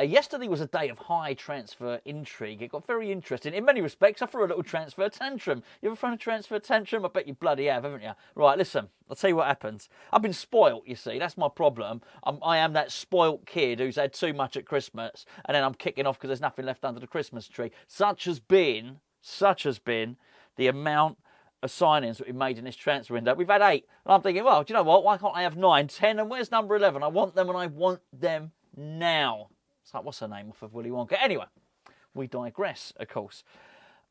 Yesterday was a day of high transfer intrigue. It got very interesting. In many respects, I threw a little transfer tantrum. You ever thrown a transfer tantrum? I bet you bloody have, haven't you? Right, listen, I'll tell you what happens. I've been spoilt, you see. That's my problem. I am that spoilt kid who's had too much at Christmas, and then I'm kicking off because there's nothing left under the Christmas tree. Such has been the amount of signings that we've made in this transfer window. We've had 8. And I'm thinking, well, do you know what? Why can't I have 9, 10? And where's number 11? I want them, and I want them now. It's like, what's her name off of Willy Wonka? Anyway, we digress, of course.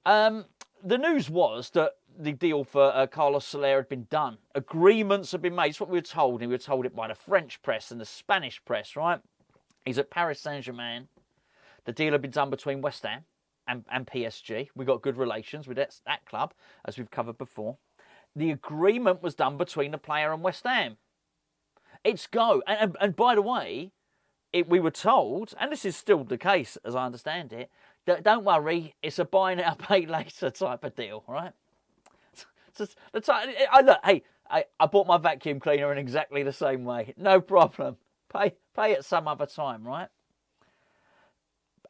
The news was that the deal for Carlos Soler had been done. Agreements had been made. It's what we were told. And we were told it by the French press and the Spanish press, right? He's at Paris Saint-Germain. The deal had been done between West Ham and PSG. We got good relations with that club, as we've covered before. The agreement was done between the player and West Ham. It's go. And by the way, we were told, and this is still the case as I understand it, that don't worry, it's a buy now, pay later type of deal, right? I bought my vacuum cleaner in exactly the same way. No problem. Pay at some other time, right?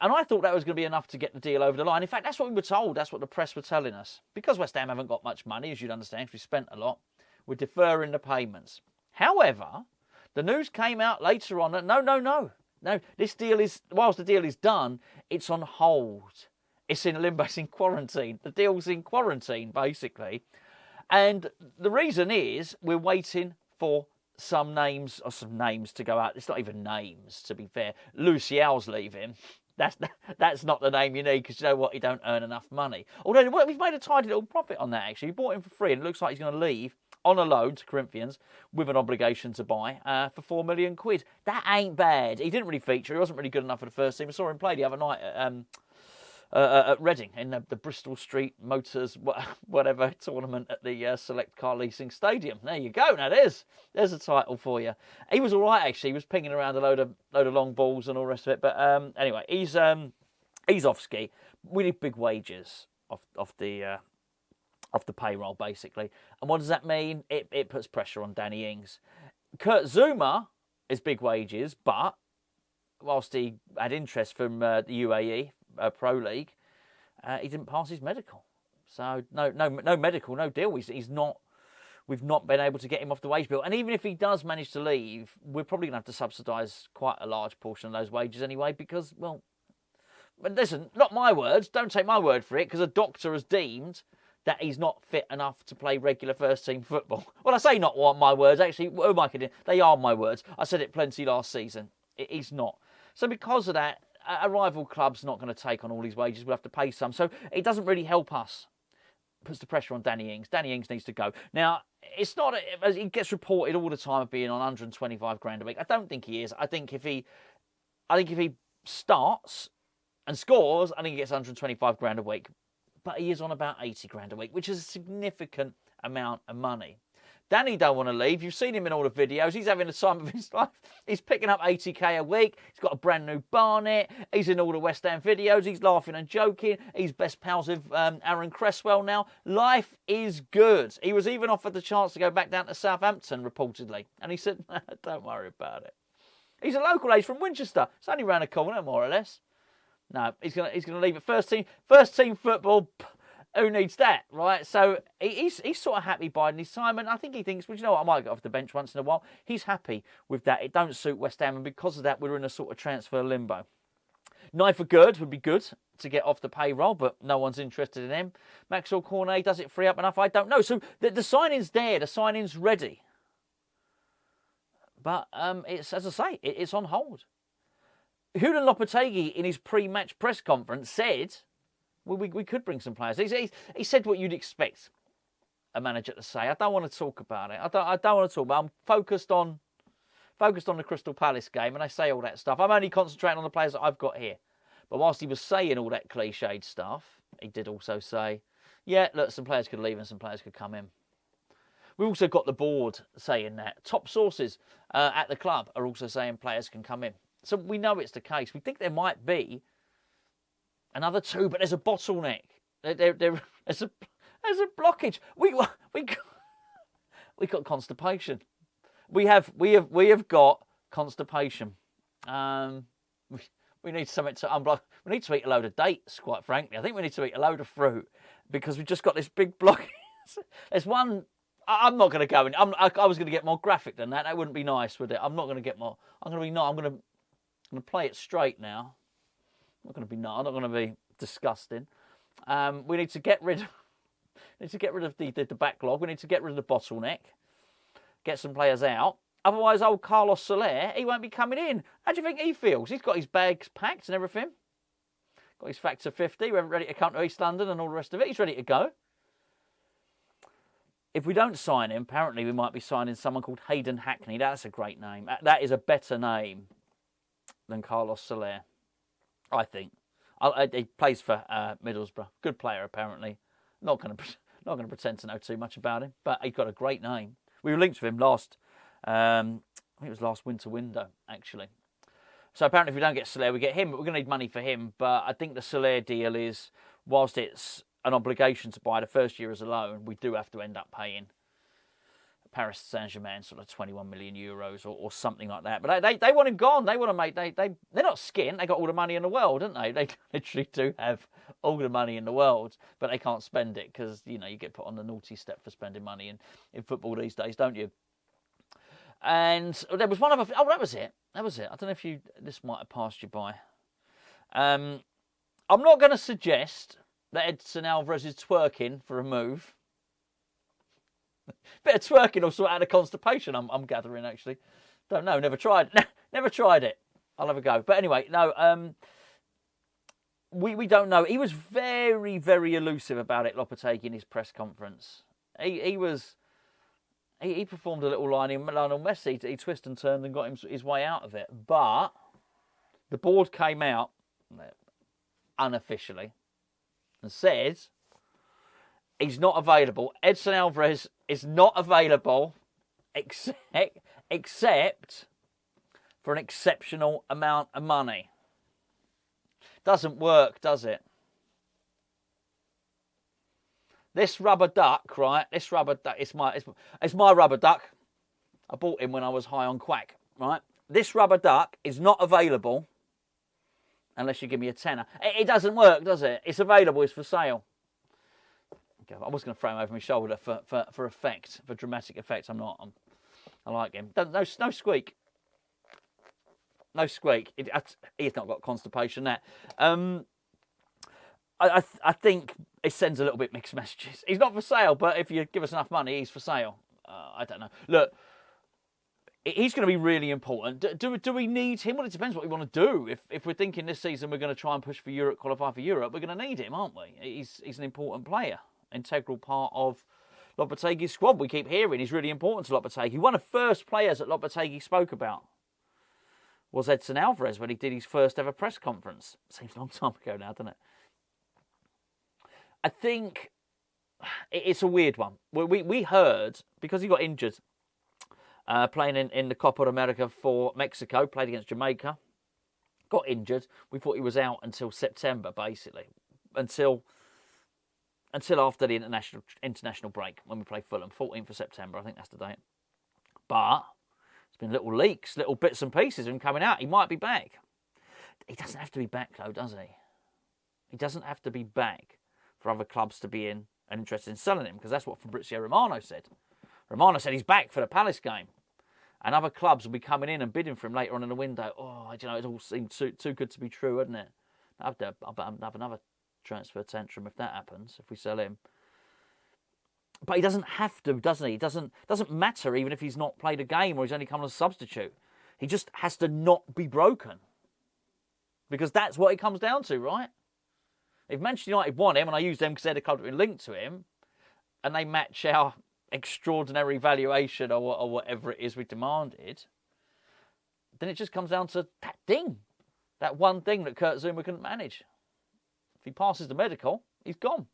And I thought that was going to be enough to get the deal over the line. In fact, that's what we were told. That's what the press were telling us. Because West Ham haven't got much money, as you'd understand, we spent a lot, we're deferring the payments. However, the news came out later on that no, this deal is, whilst the deal is done, it's on hold. It's in limbo, it's in quarantine. The deal's in quarantine, basically. And the reason is we're waiting for some names to go out. It's not even names, to be fair. Lucial's leaving. That's not the name you need, because you know what? He don't earn enough money. Although we've made a tidy little profit on that, actually. We bought him for free, and it looks like he's going to leave on a loan to Corinthians with an obligation to buy for £4 million. That ain't bad. He didn't really feature. He wasn't really good enough for the first team. I saw him play the other night at Reading in the Bristol Street Motors whatever tournament at the Select Car Leasing Stadium. There you go. Now there's a title for you. He was all right, actually. He was pinging around a load of long balls and all the rest of it. But anyway, he's off ski. We need big wages off the payroll, basically. And what does that mean? It puts pressure on Danny Ings. Kurt Zouma is big wages, but whilst he had interest from the UAE Pro League, he didn't pass his medical. So no medical, no deal. He's not. We've not been able to get him off the wage bill. And even if he does manage to leave, we're probably going to have to subsidise quite a large portion of those wages anyway, because, well, but listen, not my words. Don't take my word for it, because a doctor has deemed that he's not fit enough to play regular first-team football. Well, I say not my words, actually. Who am I kidding? They are my words. I said it plenty last season. He's not. So because of that, a rival club's not going to take on all these wages. We'll have to pay some. So it doesn't really help us. It puts the pressure on Danny Ings. Danny Ings needs to go. Now, it's not, as he gets reported all the time of being on 125 grand a week. I don't think he is. I think if he starts and scores, I think he gets 125 grand a week. But he is on about 80 grand a week, which is a significant amount of money. Danny don't want to leave. You've seen him in all the videos. He's having the time of his life. He's picking up 80k a week. He's got a brand new Barnet. He's in all the West Ham videos. He's laughing and joking. He's best pals with Aaron Cresswell now. Life is good. He was even offered the chance to go back down to Southampton, reportedly. And he said, don't worry about it. He's a local. He's from Winchester. It's only round the corner, more or less. No, he's gonna leave it. First team football. Who needs that, right? So he's sort of happy biding his time, and I think he thinks, well, you know what, I might get off the bench once in a while. He's happy with that. It don't suit West Ham, and because of that, we're in a sort of transfer limbo. Knife for Gerd would be good to get off the payroll, but no one's interested in him. Maxwell Cornet, does it free up enough? I don't know. So the signing's there. The signing's ready. But it's, as I say, it's on hold. Julian Lopetegui, in his pre-match press conference, said, well, we could bring some players. He said what you'd expect a manager to say. I don't want to talk about it. I don't want to talk about it. I'm focused on the Crystal Palace game, and I say all that stuff. I'm only concentrating on the players that I've got here. But whilst he was saying all that cliched stuff, he did also say, yeah, look, some players could leave and some players could come in. We also got the board saying that. Top sources at the club are also saying players can come in. So we know it's the case. We think there might be another 2, but there's a bottleneck. There's a blockage. We got constipation. We have got constipation. We need something to unblock. We need to eat a load of dates, quite frankly. I think we need to eat a load of fruit because we've just got this big block. There's one. I'm not going to go in. I was going to get more graphic than that. That wouldn't be nice, would it? I'm not going to get more. I'm going to be no. I'm going to play it straight now. I'm not going to be no. I'm not going to be disgusting. We need to get rid. Need to get rid of the backlog. We need to get rid of the bottleneck. Get some players out. Otherwise, old Carlos Soler, he won't be coming in. How do you think he feels? He's got his bags packed and everything. Got his factor 50, ready to come to East London and all the rest of it. He's ready to go. If we don't sign him, apparently we might be signing someone called Hayden Hackney. That's a great name. That is a better name than Carlos Soler, I think. He plays for Middlesbrough. Good player, apparently. Not going to pretend to know too much about him, but he's got a great name. We were linked with him I think it was last winter window, actually. So apparently if we don't get Soler, we get him, but we're going to need money for him. But I think the Soler deal is, whilst it's an obligation to buy the first year as a loan, we do have to end up paying Paris Saint-Germain sort of 21 million euros or something like that. But they want him gone. They want to make, they're not skint. They got all the money in the world, don't they? They literally do have all the money in the world, but they can't spend it because, you get put on the naughty step for spending money in football these days, don't you? And there was one other. Oh, that was it. I don't know if this might have passed you by. I'm not going to suggest that Edson Alvarez is twerking for a move. Bit of twerking will sort out the constipation. I'm gathering actually. Don't know. Never tried. Never tried it. I'll have a go. But anyway, no. We don't know. He was very, very elusive about it. Lopetegui in his press conference. He performed a little line in Lionel Messi. He twisted and turned and got his way out of it. But the board came out unofficially and said he's not available. Edson Alvarez is not available except for an exceptional amount of money. Doesn't work, does it? This rubber duck, right? This rubber duck, it's my rubber duck. I bought him when I was high on quack, right? This rubber duck is not available unless you give me a tenner. It doesn't work, does it? It's available, it's for sale. Okay, I was going to throw him over my shoulder for effect, for dramatic effect. I'm not. I like him. No squeak. No squeak. He's not got constipation, that. I think it sends a little bit mixed messages. He's not for sale, but if you give us enough money, he's for sale. I don't know. Look, he's going to be really important. Do we need him? Well, it depends what we want to do. If we're thinking this season we're going to try and push for Europe, qualify for Europe, we're going to need him, aren't we? He's an important player, integral part of Lopetegui's squad. We keep hearing he's really important to Lopetegui. One of the first players that Lopetegui spoke about was Edson Alvarez when he did his first ever press conference. Seems a long time ago now, doesn't it? I think it's a weird one. We heard, because he got injured playing in the Copa America for Mexico, played against Jamaica, got injured. We thought he was out until September, basically, until after the international break when we play Fulham, 14th of September. I think that's the date. But there's been little leaks, little bits and pieces of him coming out. He might be back. He doesn't have to be back, though, does he? He doesn't have to be back for other clubs to be in and interested in selling him, because that's what Fabrizio Romano said. Romano said he's back for the Palace game, and other clubs will be coming in and bidding for him later on in the window. Oh, it all seemed too good to be true, hadn't it? I'll have another transfer tantrum if that happens, if we sell him. But he doesn't have to, does he? It doesn't matter even if he's not played a game or he's only come as a substitute. He just has to not be broken, because that's what it comes down to, right? If Manchester United want him, and I use them because they're the club that are linked to him, and they match our extraordinary valuation or whatever it is we demanded, then it just comes down to that thing. That one thing that Kurt Zouma couldn't manage. If he passes the medical, he's gone.